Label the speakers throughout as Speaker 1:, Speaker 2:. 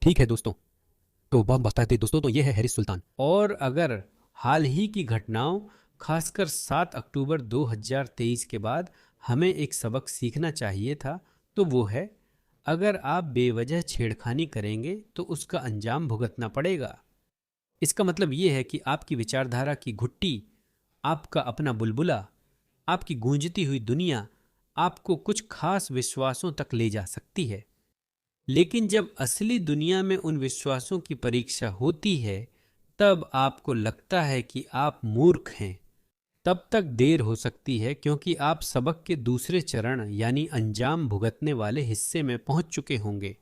Speaker 1: ठीक है दोस्तों, तो हम बताते दोस्तों, तो ये है हैरिस सुल्तान। और अगर हाल ही की घटनाओं, खासकर 7 अक्टूबर 2023 के बाद हमें एक सबक सीखना चाहिए था, तो वो है, अगर आप बेवजह छेड़खानी करेंगे तो उसका अंजाम भुगतना पड़ेगा। इसका मतलब ये है कि आपकी विचारधारा की घुट्टी, आपका अपना बुलबुला, आपकी गूंजती हुई दुनिया आपको कुछ खास विश्वासों तक ले जा सकती है। लेकिन जब असली दुनिया में उन विश्वासों की परीक्षा होती है, तब आपको लगता है कि आप मूर्ख हैं। तब तक देर हो सकती है, क्योंकि आप सबक के दूसरे चरण यानी अंजाम भुगतने वाले हिस्से में पहुंच चुके होंगे।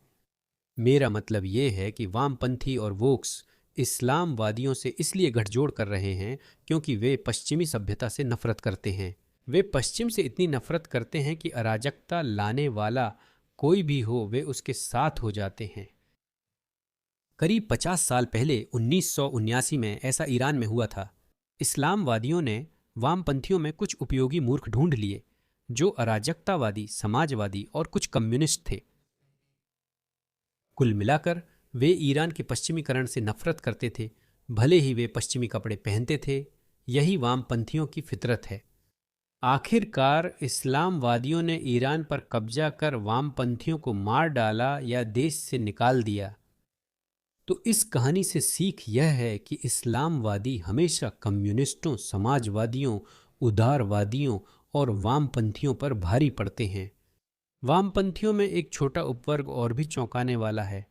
Speaker 1: मेरा मतलब ये है कि वामपंथी और वोक्स इस्लामवादियों से इसलिए गठजोड़ कर रहे हैं क्योंकि वे पश्चिमी सभ्यता से नफरत करते हैं। वे पश्चिम से इतनी नफरत करते हैं कि अराजकता लाने वाला कोई भी हो, वे उसके साथ हो जाते हैं। करीब 50 साल पहले 1979 में ऐसा ईरान में हुआ था। इस्लामवादियों ने वामपंथियों में कुछ उपयोगी मूर्ख ढूंढ लिए, जो अराजकतावादी, समाजवादी और कुछ कम्युनिस्ट थे। कुल मिलाकर वे ईरान के पश्चिमीकरण से नफरत करते थे, भले ही वे पश्चिमी कपड़े पहनते थे। यही वामपंथियों की फितरत है। आखिरकार इस्लामवादियों ने ईरान पर कब्जा कर वामपंथियों को मार डाला या देश से निकाल दिया। तो इस कहानी से सीख यह है कि इस्लामवादी हमेशा कम्युनिस्टों, समाजवादियों, उदारवादियों और वामपंथियों पर भारी पड़ते हैं। वामपंथियों में एक छोटा उपवर्ग और भी चौंकाने वाला है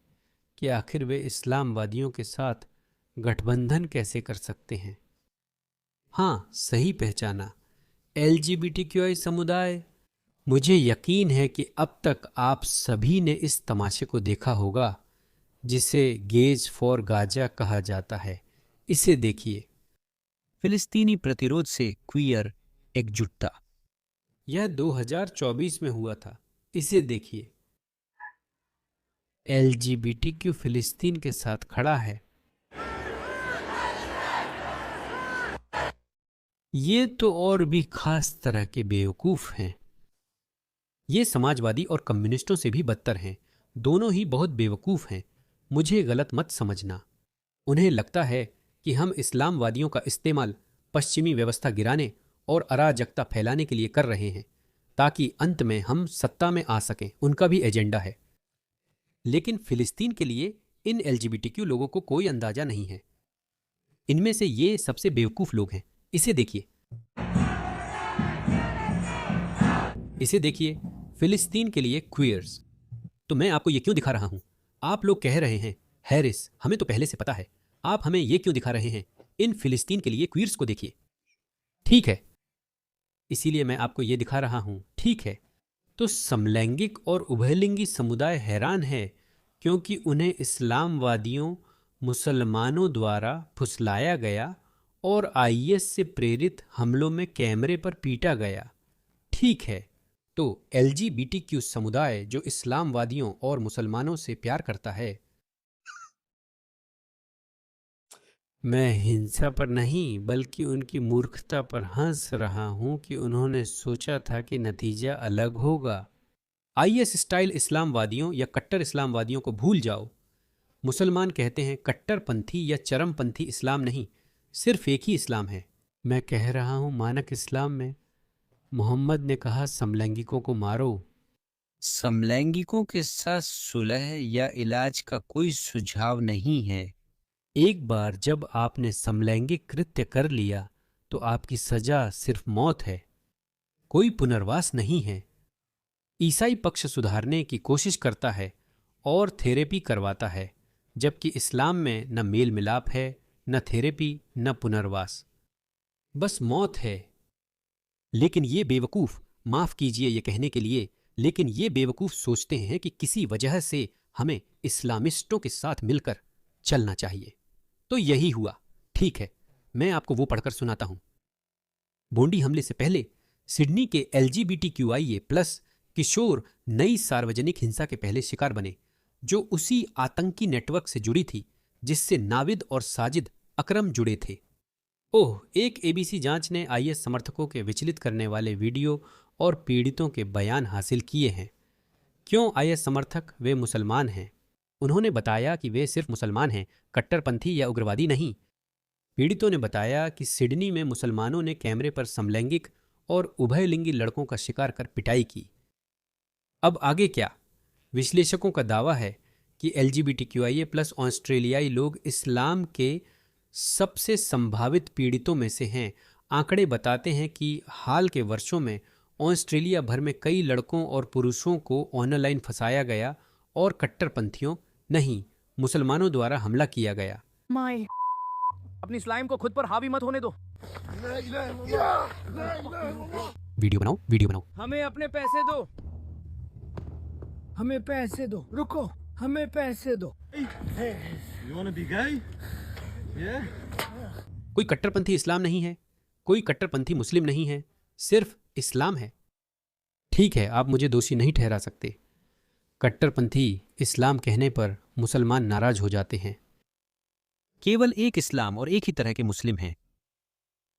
Speaker 1: कि आखिर वे इस्लामवादियों के साथ गठबंधन कैसे कर सकते हैं। हाँ, सही पहचाना, एलजीबीटीक्यूआई समुदाय। मुझे यकीन है कि अब तक आप सभी ने इस तमाशे को देखा होगा जिसे गेज फॉर गाजा कहा जाता है। इसे देखिए।
Speaker 2: फिलिस्तीनी प्रतिरोध से क्वियर एकजुटता।
Speaker 1: यह 2024 में हुआ था। इसे देखिए। एलजीबीटीक्यू फिलिस्तीन के साथ खड़ा है। ये तो और भी खास तरह के बेवकूफ हैं। ये समाजवादी और कम्युनिस्टों से भी बदतर हैं। दोनों ही बहुत बेवकूफ हैं। मुझे गलत मत समझना। उन्हें लगता है कि हम इस्लामवादियों का इस्तेमाल पश्चिमी व्यवस्था गिराने और अराजकता फैलाने के लिए कर रहे हैं, ताकि अंत में हम सत्ता में आ सकें। उनका भी एजेंडा है। लेकिन फिलिस्तीन के लिए इन एलजीबीटीक्यू लोगों को कोई अंदाजा नहीं है। इनमें से ये सबसे बेवकूफ लोग हैं। इसे देखिए। इसे देखिए, फिलिस्तीन के लिए क्वियर्स। तो मैं आपको ये क्यों दिखा रहा हूं? आप लोग कह रहे हैं, हैरिस, हमें तो पहले से पता है। आप हमें ये क्यों दिखा रहे हैं? इन फिलिस्तीन के लिए क्वियर्स को देखिए। ठीक है, इसीलिए मैं आपको ये दिखा रहा हूं। ठीक है, तो समलैंगिक और उभयलिंगी समुदाय हैरान है, क्योंकि उन्हें इस्लामवादियों, मुसलमानों द्वारा फुसलाया गया और आईएस से प्रेरित हमलों में कैमरे पर पीटा गया। ठीक है, तो एलजीबीटीक्यू समुदाय जो इस्लामवादियों और मुसलमानों से प्यार करता है। मैं हिंसा पर नहीं, बल्कि उनकी मूर्खता पर हंस रहा हूं कि उन्होंने सोचा था कि नतीजा अलग होगा। आईएस स्टाइल इस्लामवादियों या कट्टर इस्लामवादियों को भूल जाओ। मुसलमान कहते हैं कट्टरपंथी या चरमपंथी इस्लाम नहीं, सिर्फ एक ही इस्लाम है। मैं कह रहा हूं मानक इस्लाम में मोहम्मद ने कहा समलैंगिकों को मारो।
Speaker 2: समलैंगिकों के साथ सुलह या इलाज का कोई सुझाव नहीं है।
Speaker 1: एक बार जब आपने समलैंगिक कृत्य कर लिया, तो आपकी सजा सिर्फ मौत है, कोई पुनर्वास नहीं है। ईसाई पक्ष सुधारने की कोशिश करता है और थेरेपी करवाता है, जबकि इस्लाम में न मेल मिलाप है, न थेरेपी, न पुनर्वास, बस मौत है। लेकिन ये बेवकूफ, माफ कीजिए ये कहने के लिए, लेकिन ये बेवकूफ सोचते हैं कि किसी वजह से हमें इस्लामिस्टों के साथ मिलकर चलना चाहिए। तो यही हुआ। ठीक है, मैं आपको वो पढ़कर सुनाता हूं। बोंडी हमले से पहले सिडनी के एलजीबीटीक्यूआईए प्लस किशोर नई सार्वजनिक हिंसा के पहले शिकार बने, जो उसी आतंकी नेटवर्क से जुड़ी थी जिससे नाविद और साजिद अकरम जुड़े थे। ओह, एक एबीसी जांच ने आईएस समर्थकों के विचलित करने वाले वीडियो और पीड़ितों के बयान हासिल किए हैं। क्यों आईएस समर्थक? वे मुसलमान हैं। उन्होंने बताया कि वे सिर्फ मुसलमान हैं, कट्टरपंथी या उग्रवादी नहीं। पीड़ितों ने बताया कि सिडनी में मुसलमानों ने कैमरे पर समलैंगिक और उभयलिंगी लड़कों का शिकार कर पिटाई की। अब आगे क्या? विश्लेषकों का दावा है कि LGBTQIA+ ऑस्ट्रेलियाई लोग इस्लाम के सबसे संभावित पीड़ितों में से हैं। आंकड़े बताते हैं कि हाल के वर्षों में ऑस्ट्रेलिया भर में कई लड़कों और पुरुषों को ऑनलाइन फंसाया गया और कट्टरपंथियों नहीं, मुसलमानों द्वारा हमला किया गया।
Speaker 3: माय अपनी स्लाइम को खुद पर हावी मत होने दो।
Speaker 1: वीडियो बनाओ, वीडियो बनाओ।
Speaker 3: हमें अपने पैसे दो, हमें पैसे दो, रुको, हमें पैसे दो।
Speaker 4: You wanna be gay? Yeah?
Speaker 1: कोई कट्टरपंथी इस्लाम नहीं है, कोई कट्टरपंथी मुस्लिम नहीं है, सिर्फ इस्लाम है। ठीक है, आप मुझे दोषी नहीं ठहरा सकते। कट्टरपंथी इस्लाम कहने पर मुसलमान नाराज हो जाते हैं। केवल एक इस्लाम और एक ही तरह के मुस्लिम हैं।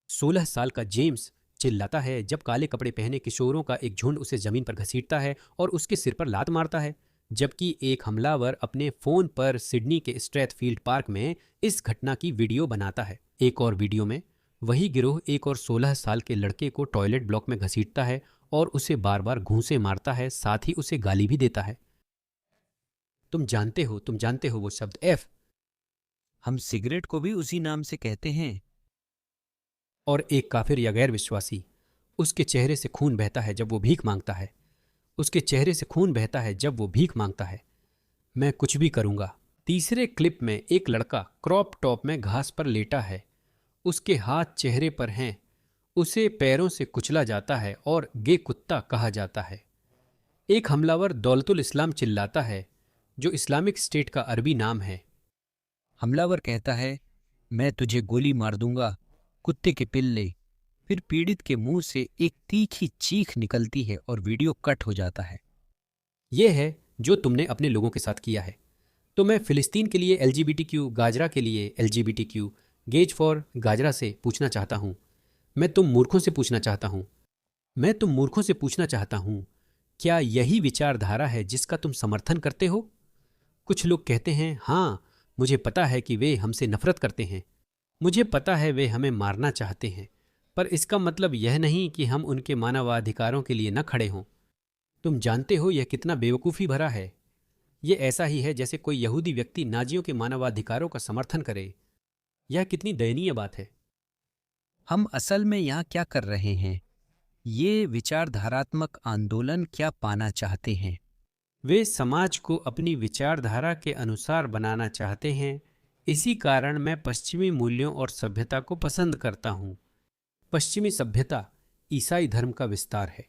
Speaker 1: 16 साल का जेम्स चिल्लाता है जब काले कपड़े पहने किशोरों का एक झुंड उसे जमीन पर घसीटता है और उसके सिर पर लात मारता है, जबकि एक हमलावर अपने फोन पर सिडनी के स्ट्रैथफील्ड पार्क में इस घटना की वीडियो बनाता है। एक और वीडियो में वही गिरोह एक और 16 साल के लड़के को टॉयलेट ब्लॉक में घसीटता है और उसे बार बार घूंसे मारता है, साथ ही उसे गाली भी देता है। तुम जानते हो वो शब्द एफ।
Speaker 2: हम सिगरेट को भी उसी नाम से कहते हैं।
Speaker 1: और एक काफिर या गैर विश्वासी, उसके चेहरे से खून बहता है जब वो भीख मांगता है। उसके चेहरे से खून बहता है जब वो भीख मांगता है। मैं कुछ भी करूंगा। तीसरे क्लिप में एक लड़का क्रॉप टॉप में घास पर लेटा है। उसके हाथ चेहरे पर हैं। उसे पैरों से कुचला जाता है और गे कुत्ता कहा जाता है। एक हमलावर दौलतुल इस्लाम चिल्लाता है, जो इस्लामिक स्टेट का अरबी नाम है।
Speaker 2: हमलावर कहता है, मैं तुझे गोली मार दूंगा, कुत्ते के पिल्ले। फिर पीड़ित के मुंह से एक तीखी चीख निकलती है और वीडियो कट हो जाता है।
Speaker 1: यह है जो तुमने अपने लोगों के साथ किया है। तो मैं फिलिस्तीन के लिए LGBTQ गाजरा के लिए LGBTQ गेज फॉर गाजरा से पूछना चाहता हूँ। मैं तुम मूर्खों से पूछना चाहता हूँ, क्या यही विचारधारा है जिसका तुम समर्थन करते हो? कुछ लोग कहते हैं, हाँ, मुझे पता है कि वे हमसे नफरत करते हैं, मुझे पता है वे हमें मारना चाहते हैं, पर इसका मतलब यह नहीं कि हम उनके मानवाधिकारों के लिए न खड़े हों। तुम जानते हो यह कितना बेवकूफ़ी भरा है। यह ऐसा ही है जैसे कोई यहूदी व्यक्ति नाजियों के मानवाधिकारों का समर्थन करे। यह कितनी दयनीय बात है।
Speaker 2: हम असल में यहाँ क्या कर रहे हैं? ये विचारधारात्मक आंदोलन क्या पाना चाहते हैं?
Speaker 1: वे समाज को अपनी विचारधारा के अनुसार बनाना चाहते हैं। इसी कारण मैं पश्चिमी मूल्यों और सभ्यता को पसंद करता हूँ। पश्चिमी सभ्यता ईसाई धर्म का विस्तार है।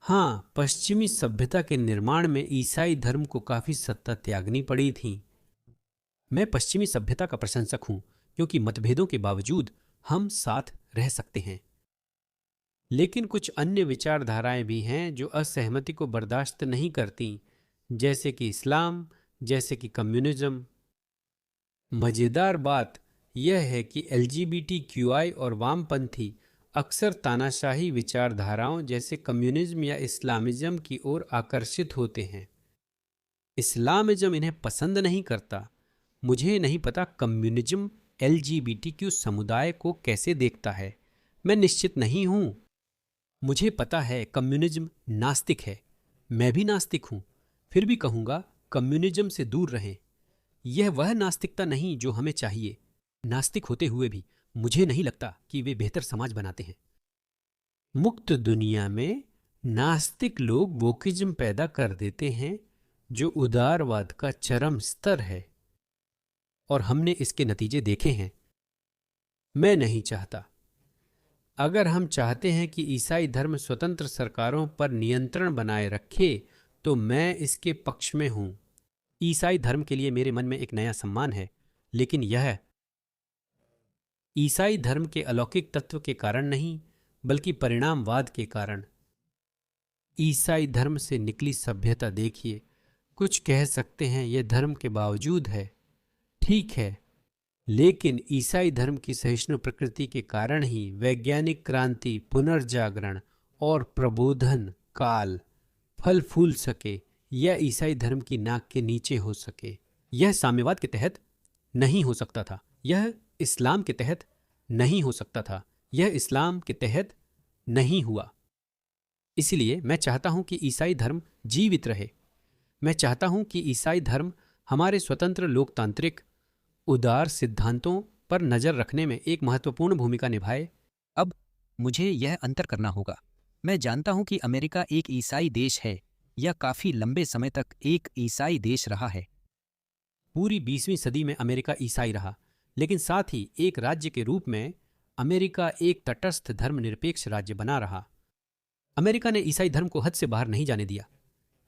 Speaker 1: हाँ, पश्चिमी सभ्यता के निर्माण में ईसाई धर्म को काफ़ी सत्ता त्यागनी पड़ी थी। मैं पश्चिमी सभ्यता का प्रशंसक हूँ क्योंकि मतभेदों के बावजूद हम साथ रह सकते हैं। लेकिन कुछ अन्य विचारधाराएं भी हैं जो असहमति को बर्दाश्त नहीं करती, जैसे कि इस्लाम, जैसे कि कम्युनिज्म। मज़ेदार बात यह है कि LGBTQI और वामपंथी अक्सर तानाशाही विचारधाराओं जैसे कम्युनिज्म या इस्लामिज्म की ओर आकर्षित होते हैं। इस्लामिज्म इन्हें पसंद नहीं करता। मुझे नहीं पता कम्युनिज्म LGBTQ समुदाय को कैसे देखता है। मैं निश्चित नहीं हूँ। मुझे पता है कम्युनिज्म नास्तिक है। मैं भी नास्तिक हूँ। फिर भी कहूँगा कम्युनिज्म से दूर रहें। यह वह नास्तिकता नहीं जो हमें चाहिए। नास्तिक होते हुए भी मुझे नहीं लगता कि वे बेहतर समाज बनाते हैं। मुक्त दुनिया में नास्तिक लोग वोकिज्म पैदा कर देते हैं, जो उदारवाद का चरम स्तर है, और हमने इसके नतीजे देखे हैं। मैं नहीं चाहता। अगर हम चाहते हैं कि ईसाई धर्म स्वतंत्र सरकारों पर नियंत्रण बनाए रखे, तो मैं इसके पक्ष में हूं। ईसाई धर्म के लिए मेरे मन में एक नया सम्मान है, लेकिन यह ईसाई धर्म के अलौकिक तत्व के कारण नहीं, बल्कि परिणामवाद के कारण। ईसाई धर्म से निकली सभ्यता देखिए। कुछ कह सकते हैं यह धर्म के बावजूद है। ठीक है, लेकिन ईसाई धर्म की सहिष्णु प्रकृति के कारण ही वैज्ञानिक क्रांति, पुनर्जागरण और प्रबोधन काल फल फूल सके। यह ईसाई धर्म की नाक के नीचे हो सके। यह साम्यवाद के तहत नहीं हो सकता था, यह इस्लाम के तहत नहीं हो सकता था, यह इस्लाम के तहत नहीं हुआ। इसलिए मैं चाहता हूं कि ईसाई धर्म जीवित रहे। मैं चाहता हूं कि ईसाई धर्म हमारे स्वतंत्र लोकतांत्रिक उदार सिद्धांतों पर नजर रखने में एक महत्वपूर्ण भूमिका निभाए।
Speaker 2: अब मुझे यह अंतर करना होगा। मैं जानता हूं कि अमेरिका एक ईसाई देश है, यह काफी लंबे समय तक एक ईसाई देश रहा है।
Speaker 1: पूरी 20वीं सदी में अमेरिका ईसाई रहा, लेकिन साथ ही एक राज्य के रूप में अमेरिका एक तटस्थ धर्मनिरपेक्ष राज्य बना रहा। अमेरिका ने ईसाई धर्म को हद से बाहर नहीं जाने दिया।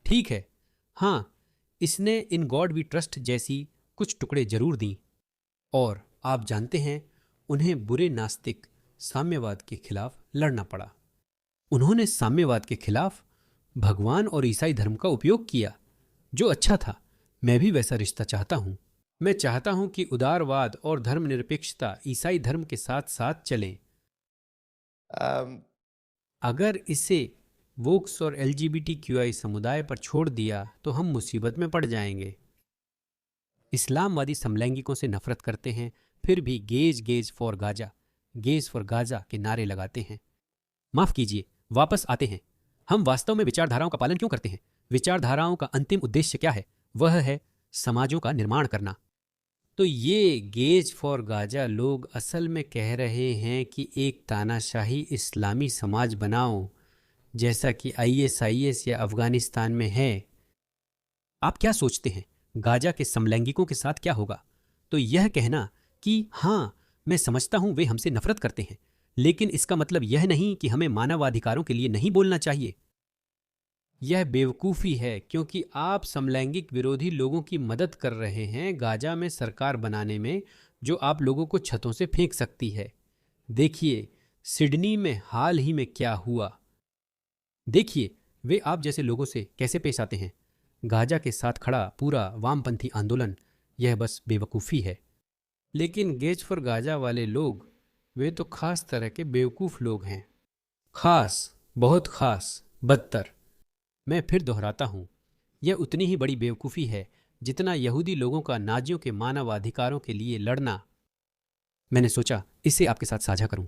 Speaker 1: ठीक है, हाँ, इसने इन गॉड वी ट्रस्ट जैसी कुछ टुकड़े जरूर दी, और आप जानते हैं उन्हें बुरे नास्तिक साम्यवाद के खिलाफ लड़ना पड़ा। उन्होंने साम्यवाद के खिलाफ भगवान और ईसाई धर्म का उपयोग किया, जो अच्छा था। मैं भी वैसा रिश्ता चाहता हूं। मैं चाहता हूं कि उदारवाद और धर्मनिरपेक्षता ईसाई धर्म के साथ साथ चलें। अगर इसे वोक्स और LGBTQI समुदाय पर छोड़ दिया तो हम मुसीबत में पड़ जाएंगे। इस्लामवादी समलैंगिकों से नफरत करते हैं, फिर भी गेज फॉर गाजा के नारे लगाते हैं। माफ कीजिए, वापस आते हैं। हम वास्तव में विचारधाराओं का पालन क्यों करते हैं? विचारधाराओं का अंतिम उद्देश्य क्या है? वह है समाजों का निर्माण करना। तो ये गेज फॉर गाजा लोग असल में कह रहे हैं कि एक तानाशाही इस्लामी समाज बनाओ, जैसा कि ISIS या अफगानिस्तान में है। आप क्या सोचते हैं गाजा के समलैंगिकों के साथ क्या होगा? तो यह कहना कि हाँ, मैं समझता हूं वे हमसे नफरत करते हैं, लेकिन इसका मतलब यह नहीं कि हमें मानवाधिकारों के लिए नहीं बोलना चाहिए। यह बेवकूफ़ी है, क्योंकि आप समलैंगिक विरोधी लोगों की मदद कर रहे हैं गाजा में सरकार बनाने में, जो आप लोगों को छतों से फेंक सकती है। देखिए सिडनी में हाल ही में क्या हुआ। देखिए वे आप जैसे लोगों से कैसे पेश आते हैं। गाजा के साथ खड़ा पूरा वामपंथी आंदोलन, यह बस बेवकूफ़ी है। लेकिन गेज फॉर गाजा वाले लोग, वे तो खास तरह के बेवकूफ़ लोग हैं। खास, बहुत खास, बदतर। मैं फिर दोहराता हूं, यह उतनी ही बड़ी बेवकूफ़ी है जितना यहूदी लोगों का नाजियों के मानवाधिकारों के लिए लड़ना। मैंने सोचा इसे आपके साथ साझा करूं।